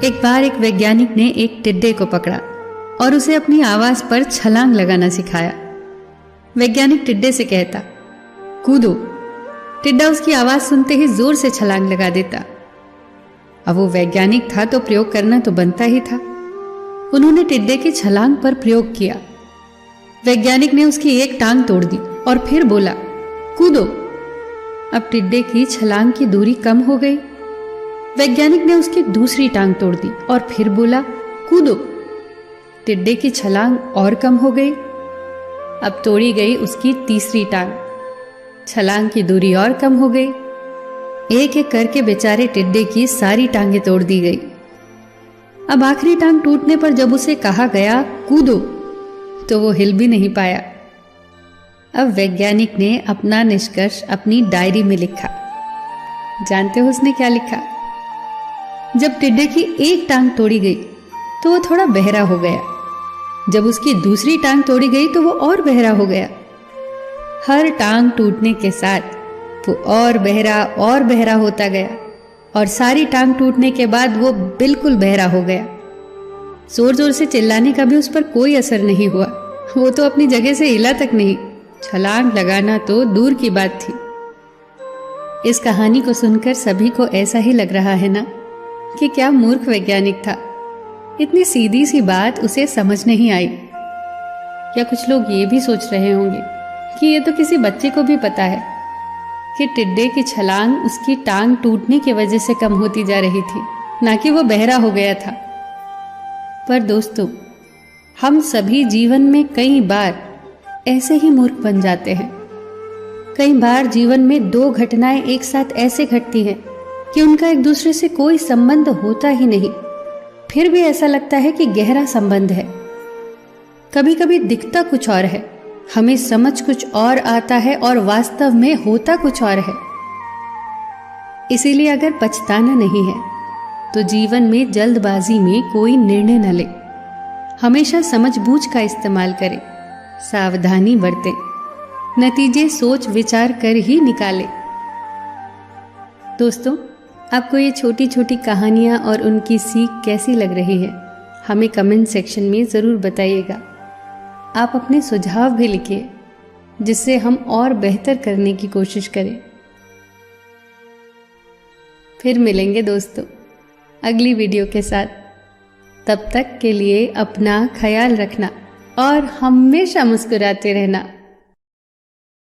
एक बार एक वैज्ञानिक ने एक टिड्डे को पकड़ा और उसे अपनी आवाज पर छलांग लगाना सिखाया। वैज्ञानिक टिड्डे से कहता, कूदो। टिड्डा उसकी आवाज सुनते ही जोर से छलांग लगा देता। अब वो वैज्ञानिक था तो प्रयोग करना तो बनता ही था। उन्होंने टिड्डे की छलांग पर प्रयोग किया। वैज्ञानिक ने उसकी एक टांग तोड़ दी और फिर बोला, कूदो। अब टिड्डे की छलांग की दूरी कम हो गई। वैज्ञानिक ने उसकी दूसरी टांग तोड़ दी और फिर बोला, कूदो। टिड्डे की छलांग और कम हो गई। अब तोड़ी गई उसकी तीसरी टांग। छलांग की दूरी और कम हो गई। एक एक करके बेचारे टिड्डे की सारी टांगें तोड़ दी गई। अब आखिरी टांग टूटने पर जब उसे कहा गया कूदो, तो वो हिल भी नहीं पाया। अब वैज्ञानिक ने अपना निष्कर्ष अपनी डायरी में लिखा। जानते हो उसने क्या लिखा? जब टिड्डे की एक टांग तोड़ी गई तो वो थोड़ा बहरा हो गया। जब उसकी दूसरी टांग तोड़ी गई तो वो और बहरा हो गया। हर टांग टूटने के साथ वो और बहरा होता गया और सारी टांग टूटने के बाद वो बिल्कुल बहरा हो गया। जोर जोर से चिल्लाने का भी उस पर कोई असर नहीं हुआ। वो तो अपनी जगह से हिला तक नहीं। छलांग लगाना तो दूर की बात थी। इस कहानी को सुनकर सभी को ऐसा ही लग रहा है ना कि क्या मूर्ख वैज्ञानिक था। इतनी सीधी सी बात उसे समझ नहीं आई। या कुछ लोग ये भी सोच रहे होंगे कि ये तो किसी बच्चे को भी पता है कि टिड्डे की छलांग उसकी टांग टूटने की वजह से कम होती जा रही थी, ना कि वो बहरा हो गया था। पर दोस्तों, हम सभी जीवन में कई बार ऐसे ही मूर्ख बन जाते हैं। कई बार जीवन में दो घटनाएं एक साथ ऐसे घटती हैं कि उनका एक दूसरे से कोई संबंध होता ही नहीं, फिर भी ऐसा लगता है कि गहरा संबंध है। कभी कभी दिखता कुछ और है, हमें समझ कुछ और आता है और वास्तव में होता कुछ और है। इसीलिए अगर पछताना नहीं है तो जीवन में जल्दबाजी में कोई निर्णय न ले। हमेशा समझबूझ का इस्तेमाल करें, सावधानी बरतें, नतीजे सोच विचार कर ही निकालें। दोस्तों, आपको ये छोटी छोटी कहानियाँ और उनकी सीख कैसी लग रही है, हमें कमेंट सेक्शन में ज़रूर बताइएगा। आप अपने सुझाव भी लिखिए जिससे हम और बेहतर करने की कोशिश करें। फिर मिलेंगे दोस्तों अगली वीडियो के साथ। तब तक के लिए अपना ख्याल रखना और हमेशा मुस्कुराते रहना।